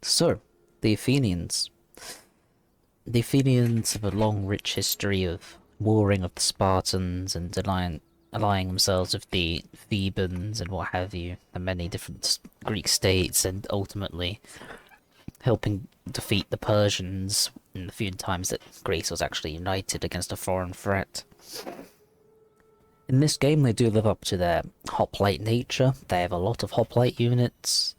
So, the Athenians. The Athenians have a long, rich history of warring of the Spartans and allying themselves with the Thebans and what have you, and many different Greek states, and ultimately helping defeat the Persians in the few times that Greece was actually united against a foreign threat. In this game, they do live up to their hoplite nature. They have a lot of hoplite units,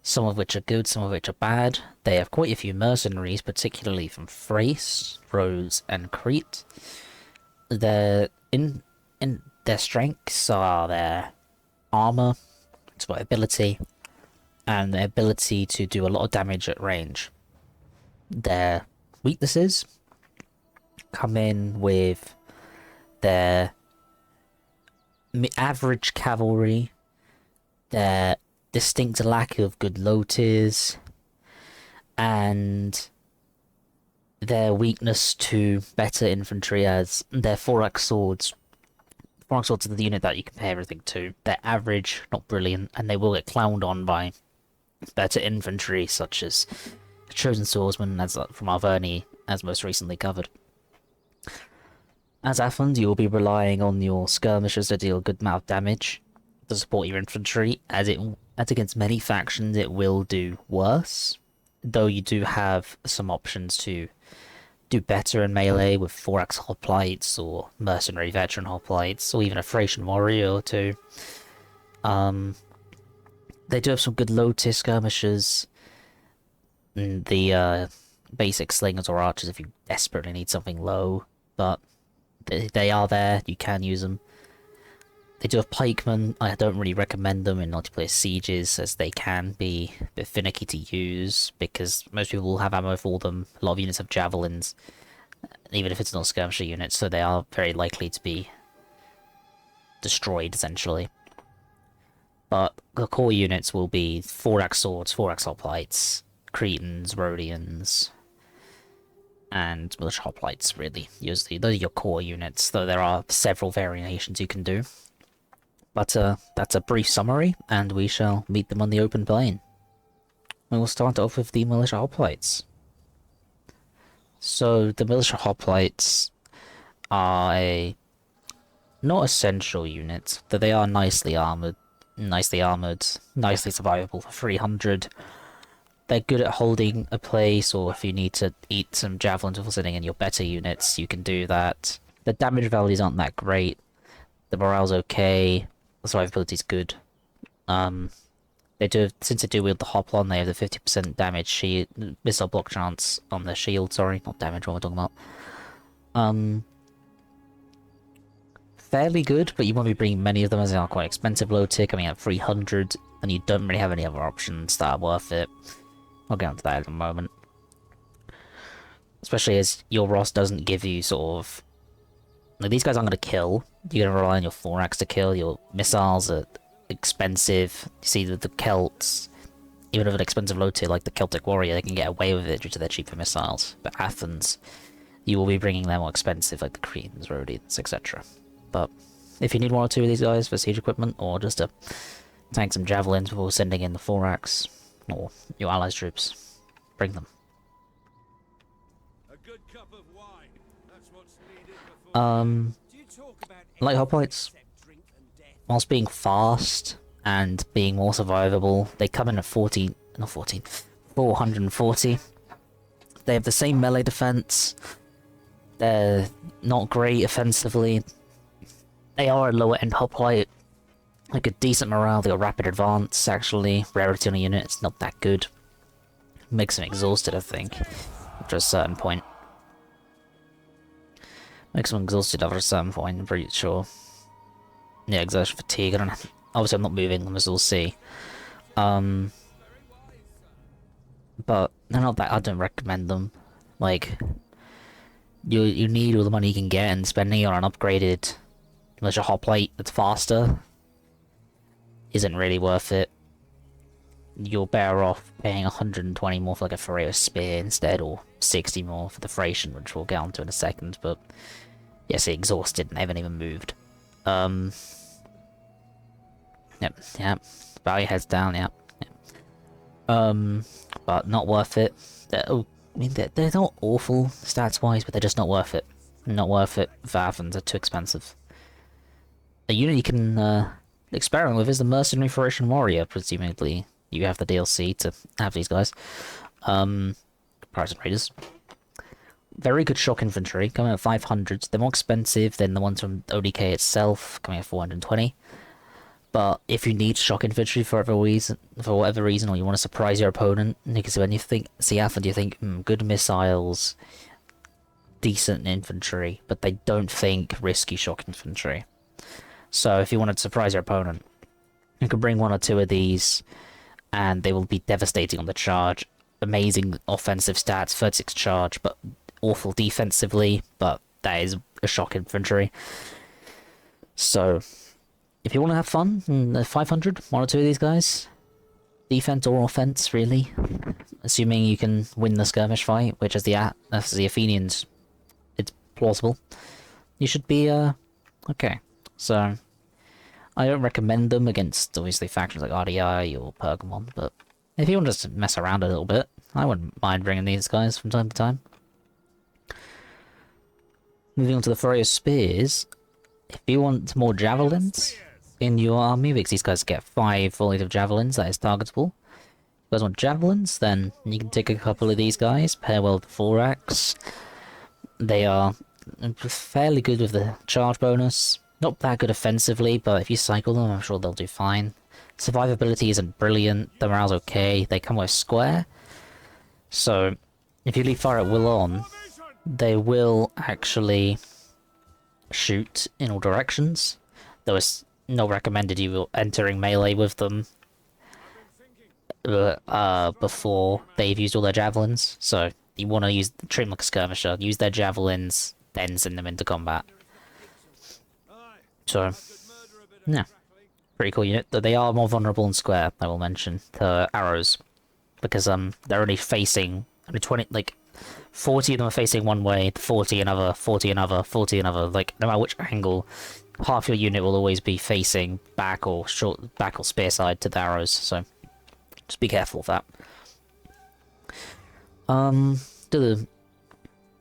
some of which are good, some of which are bad. They have quite a few mercenaries, particularly from Thrace, Rhodes, and Crete. In their strengths are their armor, survivability, and their ability to do a lot of damage at range. Their weaknesses come in with their average cavalry, their distinct lack of good low tiers, and their weakness to better infantry as their 4x swords. 4x swords are the unit that you compare everything to. They're average, not brilliant, and they will get clowned on by better infantry, such as the Chosen Swordsman as from Arverni, as most recently covered. As Athens, you will be relying on your skirmishers to deal a good amount of damage to support your infantry, as against many factions it will do worse, though you do have some options to do better in melee with 4x hoplites or mercenary veteran hoplites, or even a Thracian warrior or two. They do have some good low tier skirmishers, the basic slingers or archers if you desperately need something low, but they are there, you can use them. They do have pikemen. I don't really recommend them in multiplayer sieges, as they can be a bit finicky to use, because most people will have ammo for them. A lot of units have javelins, even if it's not skirmisher units, so they are very likely to be destroyed, essentially. But the core units will be 4x swords, 4x hoplites, Cretans, Rhodians, and militia hoplites, really. Usually, those are your core units, though there are several variations you can do. But that's a brief summary, and we shall meet them on the open plain. We will start off with the militia hoplites. So, the militia hoplites are a not essential unit, though they are nicely armoured, nicely survivable for 300. They're good at holding a place, or if you need to eat some javelins before sitting in your better units, you can do that. The damage values aren't that great. The morale's okay. The survivability's good. They do, since they do wield the hoplon, they have the 50% damage shield, missile block chance on their shield. Sorry, not damage. What am I talking about? Fairly good, but you won't be bringing many of them, as they are quite expensive low tier, coming at 300, and you don't really have any other options that are worth it. I'll get onto that in a moment. Especially as your Ross doesn't give you sort of... Like, these guys aren't going to kill. You're going to rely on your 4x to kill. Your missiles are expensive. You see that the Celts, even if an expensive low tier like the Celtic Warrior, they can get away with it due to their cheaper missiles. But Athens, you will be bringing them more expensive, like the Cretans, Rhodians, etc. But if you need one or two of these guys for siege equipment, or just to tank some javelins before sending in the 4x, or your allies' troops, bring them. Light hoplites, whilst being fast and being more survivable, they come in at 440. They have the same melee defense. They're not great offensively. They are a lower end hoplite. Like a decent morale, they got rapid advance, actually. Rarity on a unit, it's not that good. Makes them exhausted, I think, after a certain point. Makes them exhausted after a certain point, I'm pretty sure. Yeah, exertion fatigue, I don't know. Obviously I'm not moving them, as we'll see. But they're not that, I don't recommend them. Like, you need all the money you can get, and spending it on an upgraded militia hoplite that's faster isn't really worth it. You're better off paying 120 more for like a Pharos Spear instead, or 60 more for the Thracian, which we'll get onto in a second, but yes, they exhausted and they haven't even moved. Yep. Bow your heads down, yep. But but not worth it. I mean, they're not awful stats-wise, but they're just not worth it. Not worth it for Athens, they're too expensive. A unit you can experiment with is the Mercenary Federation Warrior, presumably. You have the DLC to have these guys. Comparison Raiders. Very good shock infantry, coming at 500. They're more expensive than the ones from ODK itself, coming at 420. But if you need shock infantry for whatever reason, or you want to surprise your opponent, because when you see Athens, you think, good missiles, decent infantry, but they don't think risky shock infantry. So if you want to surprise your opponent, you can bring one or two of these, and they will be devastating on the charge. Amazing offensive stats, 36 charge, but awful defensively, but that is a shock infantry. So if you want to have fun, 500, one or two of these guys, defense or offense, really, assuming you can win the skirmish fight, which as the Athenians, it's plausible, you should be okay. So I don't recommend them against obviously factions like RDI or Pergamon, but if you want to just mess around a little bit, I wouldn't mind bringing these guys from time to time. Moving on to the Furrier Spears, if you want more javelins in your army, because these guys get 5 volleys of javelins, that is targetable. If you guys want javelins, then you can take a couple of these guys, pair well with the Thorax. They are fairly good with the charge bonus. Not that good offensively, but if you cycle them, I'm sure they'll do fine. Survivability isn't brilliant, the morale's okay, they come with square. So, if you leave fire at will on, they will actually shoot in all directions. Though it's not recommended you entering melee with them before they've used all their javelins. So, you want to treat them like a skirmisher, use their javelins, then send them into combat. So, yeah, pretty cool unit. They are more vulnerable in square, I will mention, to arrows, because they're only facing 40 of them are facing one way, 40 another, 40 another, 40 another. Like no matter which angle, half your unit will always be facing back or spear side to the arrows. So just be careful of that.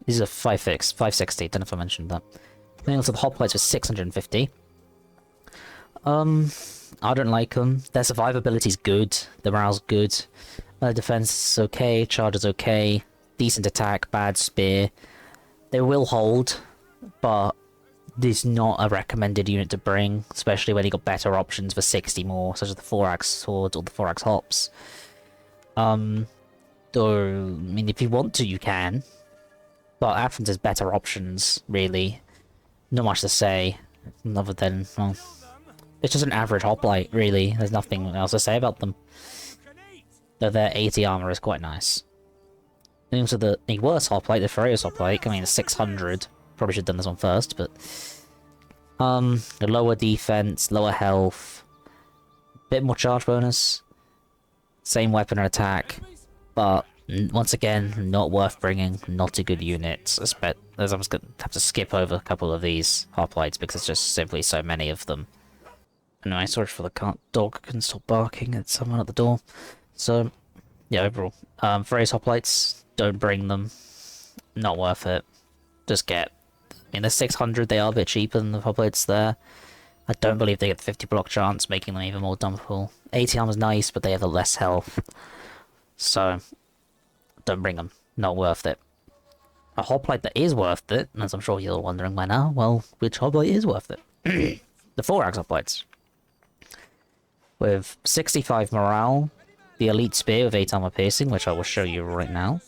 These are 560. Don't know if I mentioned that. Then also the hoplites for 650. I don't like them. Their survivability is good. Their morale's good. Defense is okay. Charge is okay. Decent attack. Bad spear. They will hold, but this is not a recommended unit to bring, especially when you got better options for 60 more, such as the 4-axe swords or the 4-axe hops. Though, I mean, if you want to, you can. But Athens has better options, really. Not much to say, other than, well, it's just an average hoplite, really. There's nothing else to say about them. Though their 80 armor is quite nice. And also the worse hoplite, the Furious hoplite, I mean, 600. Probably should have done this one first, but... the lower defense, lower health, bit more charge bonus, same weapon and attack, but once again, not worth bringing, not a good unit, as I'm just going to have to skip over a couple of these hoplites because there's just simply so many of them. Anyway, sorry for the dog can stop barking at someone at the door. So, yeah, overall, Furious hoplites, don't bring them, not worth it, just get... I mean, they're 600, they are a bit cheaper than the hoplites there. I don't believe they get the 50 block chance, making them even more dumpable. 80 armor's nice, but they have a less health. So, don't bring them. Not worth it. A hoplite that is worth it, as I'm sure you're wondering by now, well, which hoplite is worth it? The 4-axe hoplites. With 65 morale, the elite spear with 8 armor piercing, which I will show you right now.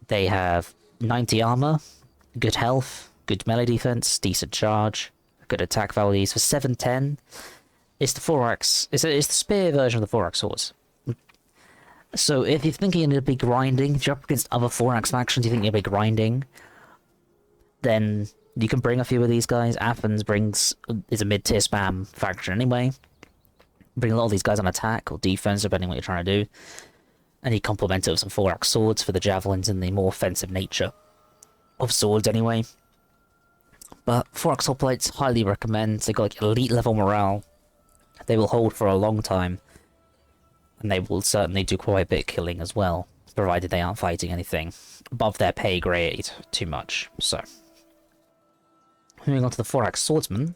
They have 90 armor, good health, good melee defense, decent charge, good attack values for 710. It's the 4-axe. It's the spear version of the 4-axe swords. So if you're thinking you're going to be grinding, if you're up against other 4-axe factions, you think you'll be grinding, then you can bring a few of these guys. Athens is a mid-tier spam faction anyway. Bring a lot of these guys on attack or defense, depending on what you're trying to do. And you complement it with some 4-axe swords for the javelins and the more offensive nature of swords anyway. But 4-axe hoplites, highly recommend. They got like elite level morale. They will hold for a long time. And they will certainly do quite a bit of killing as well, provided they aren't fighting anything above their pay grade too much. So, moving on to the Thorax Swordsman.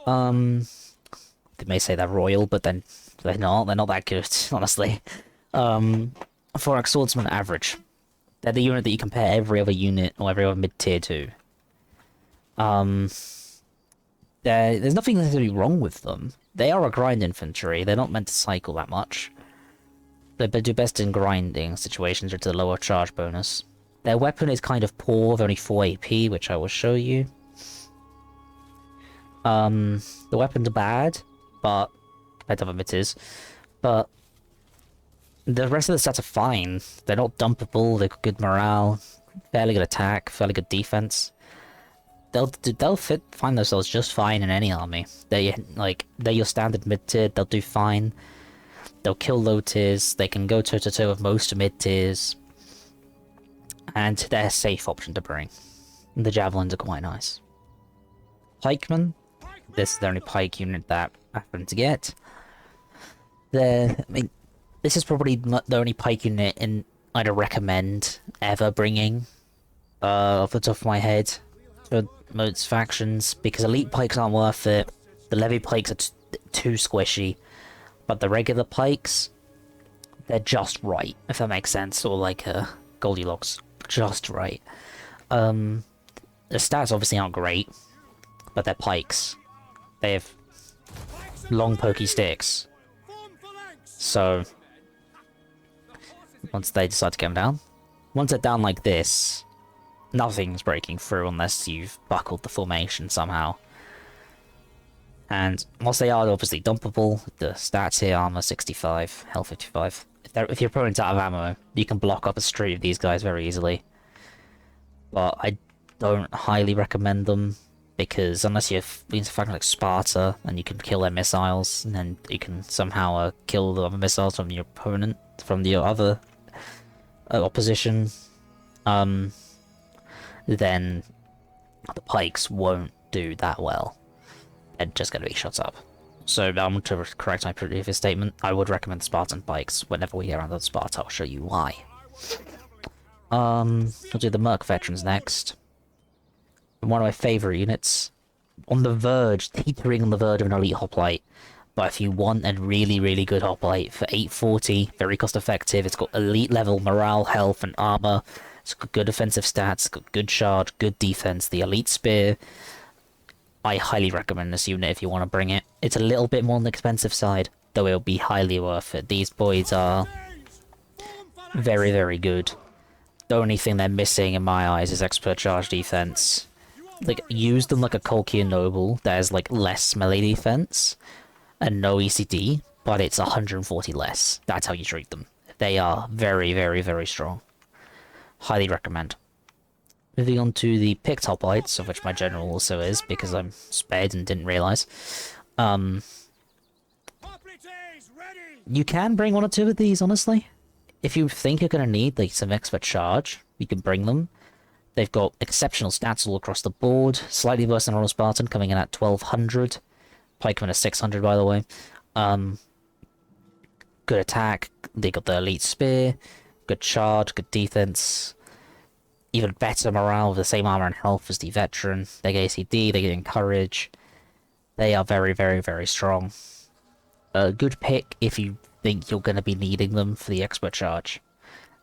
They may say they're royal, but then they're not. They're not that good, honestly. Thorax Swordsman average. They're the unit that you compare every other unit or every other mid-tier to. There's nothing necessarily wrong with them. They are a grind infantry. They're not meant to cycle that much. They do best in grinding situations due to the lower charge bonus. Their weapon is kind of poor, with only 4 AP, which I will show you. The weapons are bad, but compared to other mids, but the rest of the stats are fine. They're not dumpable. They've got good morale, fairly good attack, fairly good defense. They'll find themselves just fine in any army. They're your standard mid tier. They'll do fine. They'll kill low tiers. They can go toe to toe with most mid tiers, and they're a safe option to bring. And the javelins are quite nice. Pikemen. This is the only pike unit that I happen to get. This is probably not the only pike unit I'd recommend ever bringing, off the top of my head, for most factions, because elite pikes aren't worth it. The levy pikes are too squishy, but the regular pikes, they're just right, if that makes sense, or like Goldilocks, just right. The stats obviously aren't great, but they're pikes. They have long pokey sticks, so once they decide to get them down, once they're down like this, nothing's breaking through unless you've buckled the formation somehow. And whilst they are obviously dumpable, the stats here: armor 65, health 55. If your opponent's out of ammo, you can block up a street of these guys very easily. But I don't highly recommend them, because unless you're into faction like Sparta and you can kill their missiles, and then you can somehow kill the other missiles from your opponent, from the other opposition, then the pikes won't do that well. They're just going to be shot up. So I'm to correct my previous statement. I would recommend Spartan pikes. Whenever we get around to Sparta, I'll show you why. We'll do the Merc Veterans next. One of my favourite units. On the verge, teetering on the verge of an elite hoplite. But if you want a really, really good hoplite for 840, very cost effective, it's got elite level morale, health, and armor. It's got good offensive stats, it's got good charge, good defense, the elite spear. I highly recommend this unit if you want to bring it. It's a little bit more on the expensive side, though it'll be highly worth it. These boys are very, very good. The only thing they're missing in my eyes is expert charge defense. Like, use them like a Colchian Noble. There's like less melee defense and no ECD, but it's 140 less. That's how you treat them. They are very, very, very strong. Highly recommend. Moving on to the picked hoplites, of which my general also is, because I'm sped and didn't realise. You can bring one or two of these, honestly. If you think you're going to need like some expert charge, you can bring them. They've got exceptional stats all across the board. Slightly worse than Royal Spartan, coming in at 1200. Pikemen are 600, by the way. Good attack. They got the elite spear. Good charge, good defense. Even better morale with the same armor and health as the veteran. They get ACD, they get encourage. They are very, very, very strong. A good pick if you think you're going to be needing them for the expert charge.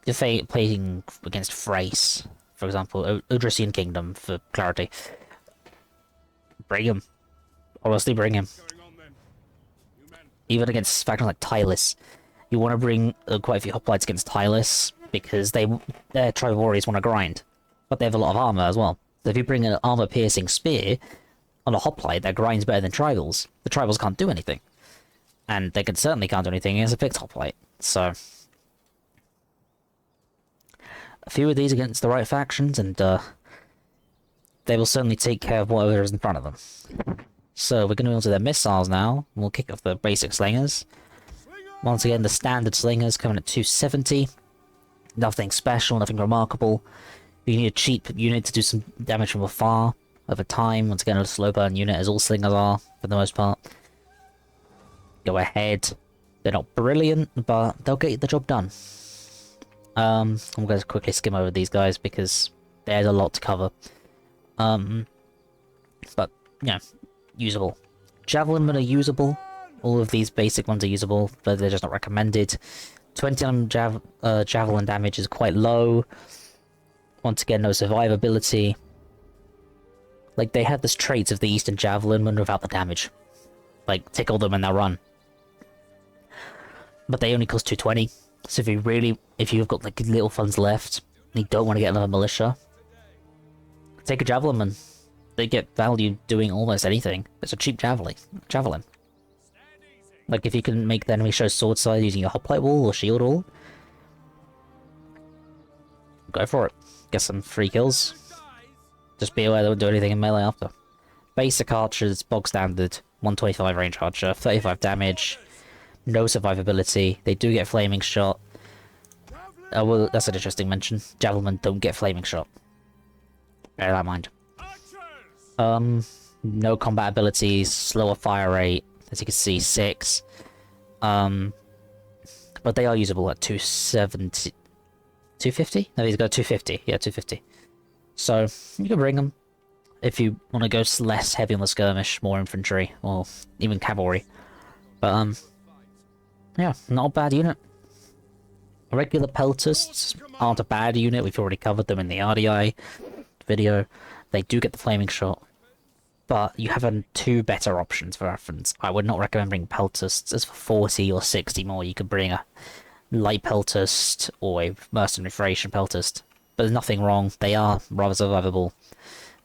If they playing against Thrace, for example, Odrysian Kingdom, for clarity, bring him. Honestly, bring him. Even against factions like Tylus, you want to bring quite a few hoplites against Tylus, because their tribe warriors want to grind, but they have a lot of armor as well. So if you bring an armor-piercing spear on a hoplite that grinds better than tribals, the tribals can't do anything. And they certainly can't do anything against a picked hoplite. So a few of these against the right factions, and they will certainly take care of whatever is in front of them. So we're going to move on to their missiles now. We'll kick off the basic slingers. Once again, the standard slingers coming at 270. Nothing special, nothing remarkable. You need a cheap unit to do some damage from afar over time. Once again, a slow burn unit, as all slingers are, for the most part. Go ahead. They're not brilliant, but they'll get the job done. I'm going to quickly skim over these guys because there's a lot to cover. But, yeah, usable. Javelin are usable. All of these basic ones are usable, but they're just not recommended. 20 on javelin damage is quite low. Once again, no survivability. Like, they have this traits of the Eastern Javelin without the damage. Like, tickle them and they'll run. But they only cost 220. So if you've got like little funds left, and you don't want to get another militia, take a javelin. They get value doing almost anything. It's a cheap javelin. Like if you can make the enemy show sword side using a hoplite wall or shield wall, go for it. Get some free kills. Just be aware they won't do anything in melee after. Basic archers, bog standard, 125 range archer, 35 damage. No survivability. They do get flaming shot. Oh, well, that's an interesting mention. Javelin don't get flaming shot. Bear that in mind. No combat abilities, slower fire rate, as you can see, 6. But they are usable at 270... 250? No, he's got 250. Yeah, 250. So, you can bring them. If you want to go less heavy on the skirmish, more infantry, or even cavalry. But, yeah, not a bad unit. Regular peltists aren't a bad unit. We've already covered them in the RDI video. They do get the flaming shot. But you have 2 better options for Athens. I would not recommend bringing peltists. As for 40 or 60 more, you could bring a light peltist or a mercenary Thracian peltist. But there's nothing wrong. They are rather survivable.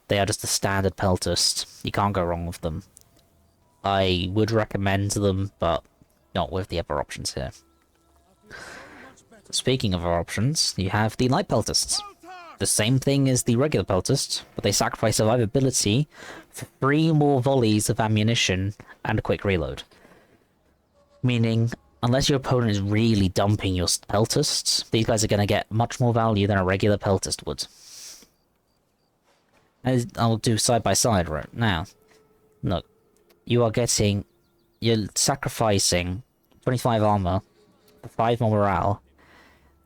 They are just a standard peltist. You can't go wrong with them. I would recommend them, but not with the other options here. Speaking of our options, you have the light peltists. The same thing as the regular peltist, but they sacrifice survivability for 3 more volleys of ammunition and a quick reload. Meaning, unless your opponent is really dumping your peltists, these guys are going to get much more value than a regular peltist would. As I'll do side by side right now. Look, you're sacrificing 25 armor, 5 more morale,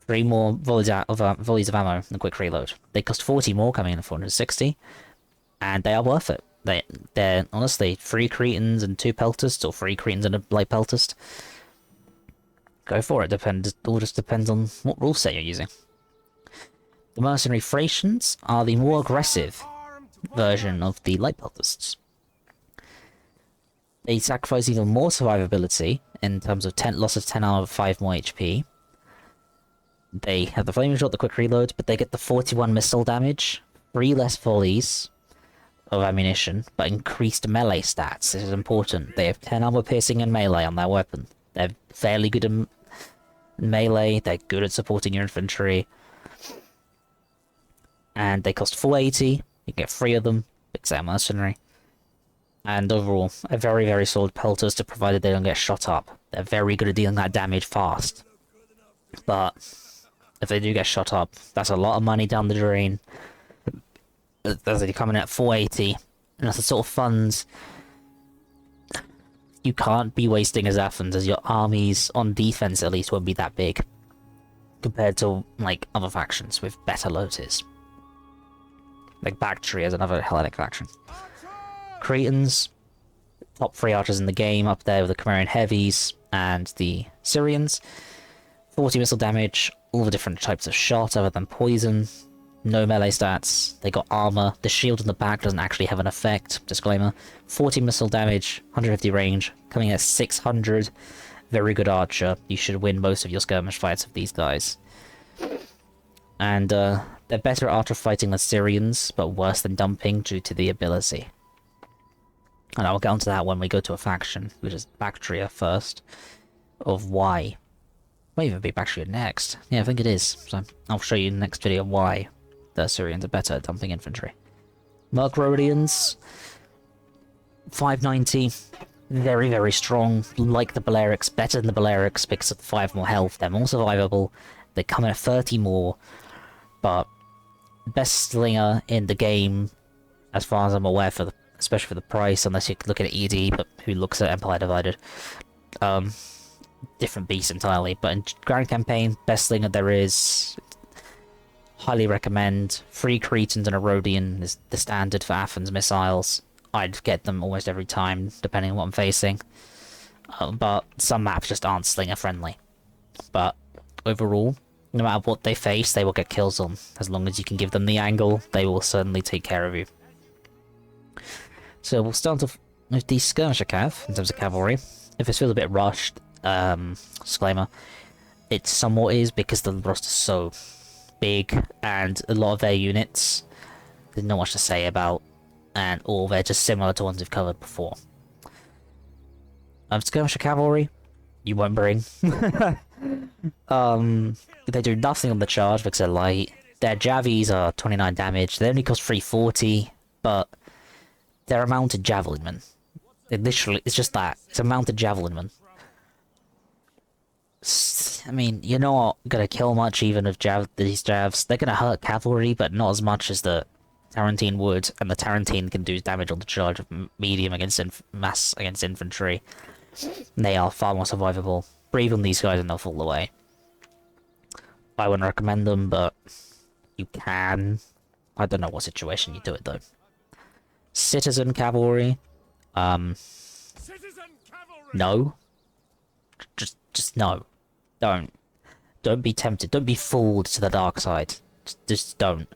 3 more volleys of ammo, and a quick reload. They cost 40 more, coming in at 460, and they are worth it. They're honestly 3 Cretans and 2 peltists, or 3 Cretans and a light peltist. Go for it. It all just depends on what rule set you're using. The mercenary Thracians are the more aggressive version of the light peltists. They sacrifice even more survivability in terms of loss of 10 armor, 5 more HP. They have the flaming shot, the quick reload, but they get the 41 missile damage, 3 less volleys of ammunition, but increased melee stats. This is important. They have 10 armor piercing and melee on their weapon. They're fairly good in melee, they're good at supporting your infantry. And they cost 480, you can get 3 of them, because they're mercenary. And overall, a very, very solid pelters, provided they don't get shot up. They're very good at dealing that damage fast. But if they do get shot up, that's a lot of money down the drain. As they come in at 480, and that's the sort of funds you can't be wasting as Athens, as your armies, on defense at least, won't be that big. Compared to, like, other factions with better lotus. Like Baktria is another Hellenic faction. Cretans, top 3 archers in the game, up there with the Cimmerian Heavies and the Syrians. 40 missile damage, all the different types of shot other than poison. No melee stats, they got armor. The shield in the back doesn't actually have an effect, disclaimer. 40 missile damage, 150 range, coming at 600. Very good archer. You should win most of your skirmish fights with these guys. And they're better at archer fighting than Syrians, but worse than dumping due to the ability. And I'll get onto that when we go to a faction, which is Baktria first, of why. Might even be Baktria next. Yeah, I think it is. So I'll show you in the next video why the Syrians are better at dumping infantry. Merc Rhodians, 590, very, very strong, like the Balearics, better than the Balearics because of 5 more health. They're more survivable, they come in at 30 more, but best slinger in the game, as far as I'm aware, especially for the price, unless you look at ED, but who looks at Empire Divided. different beast entirely. But in Grand Campaign, best thing that there is. Highly recommend. 3 Cretans and a Rhodian is the standard for Athens missiles. I'd get them almost every time, depending on what I'm facing. But some maps just aren't slinger friendly. But overall, no matter what they face, they will get kills on. As long as you can give them the angle, they will certainly take care of you. So we'll start off with the Skirmisher Cav, in terms of cavalry. If it feels a bit rushed, disclaimer, it somewhat is because the roster's so big, and a lot of their units, there's not much to say about, and all they're just similar to ones we've covered before. Skirmisher Cavalry, you won't bring. They do nothing on the charge because they're light. Their Javies are 29 damage. They only cost 340, but they're a mounted javelinman. It's just that. It's a mounted javelinman. I mean, you're not gonna kill much even of these javs. They're gonna hurt cavalry, but not as much as the Tarantine would, and the Tarantine can do damage on the charge of medium against mass against infantry. They are far more survivable. Breathe on these guys and they'll fall away. I wouldn't recommend them, but you can. I don't know what situation you do it though. Citizen cavalry. No. Just no. Don't be tempted. Don't be fooled to the dark side. Just don't.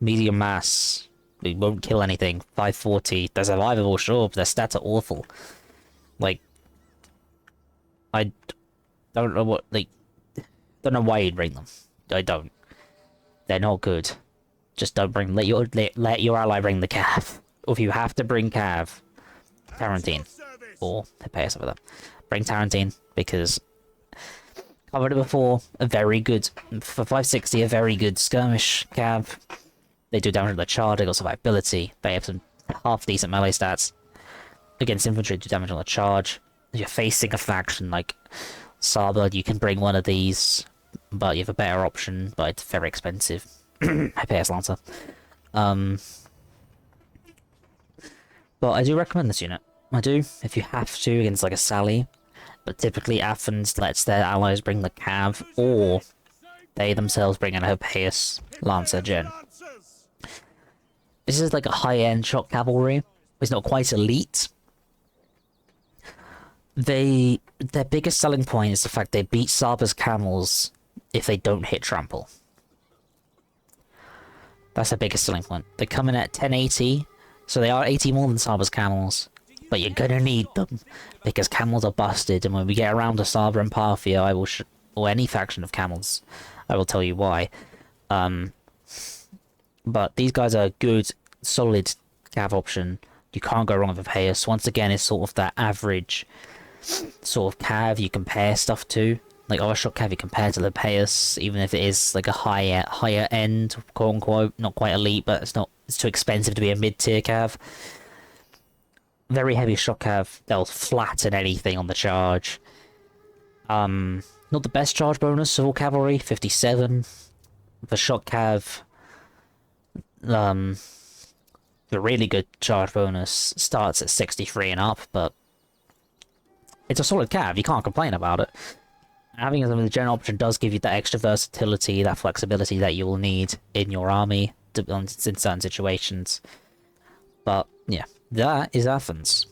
Medium mass. We won't kill anything. 540. They're survivable, sure, but their stats are awful. Like, I don't know what, like, don't know why you'd bring them. I don't. They're not good. Just don't bring, let your ally bring the Cav. Or if you have to bring Cav, Tarantine. Or they pay us over that. Bring Tarantine, because covered it before, a very good, for 560, a very good skirmish Cav. They do damage to the charge, they got survivability, they have some half-decent melee stats. Against infantry, do damage on the charge. If you're facing a faction like Saba, you can bring one of these, but you have a better option, but it's very expensive. Hyperius Lancer. But I do recommend this unit. I do, if you have to, against like a Sally. But typically Athens lets their allies bring the Cav, or they themselves bring an Hyperius Lancer gen. This is like a high-end shock cavalry. It's not quite elite. Their biggest selling point is the fact they beat Saba's camels if they don't hit trample. That's their biggest selling point. They come in at 1080, so they are 80 more than Saba's camels, but you're gonna need them because camels are busted. And when we get around to Saba and Parthia, I will or any faction of camels, I will tell you why. But these guys are a good, solid cav option. You can't go wrong with Hyperius. Once again, it's sort of that average sort of cav you compare stuff to. Like our shock cav you compare to the Hyperius, even if it is like a higher end, quote unquote, not quite elite, but it's too expensive to be a mid-tier cav. Very heavy shock cav, they'll flatten anything on the charge. Not the best charge bonus of all cavalry, 57. The shock cav, the really good charge bonus starts at 63 and up, but it's a solid cav, you can't complain about it. Having it as a general option does give you that extra versatility, that flexibility that you will need in your army in certain situations. But yeah, that is Athens.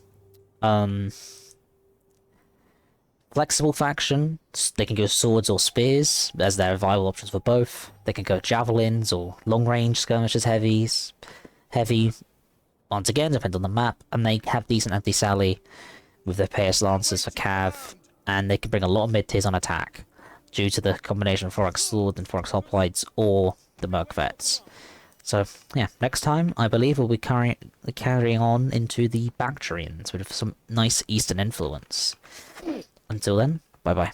Flexible faction, they can go swords or spears, as there are viable options for both. They can go javelins or long-range skirmishers heavy. Once again, depends on the map, and they have decent anti-sally with their Hyperius Lancers for cav, and they can bring a lot of mid-tiers on attack, due to the combination of Thorax Sword and Thorax Hoplites or the Merc Vets. So, yeah, next time, I believe we'll be carrying on into the Bactrians with some nice Eastern influence. Until then, bye-bye.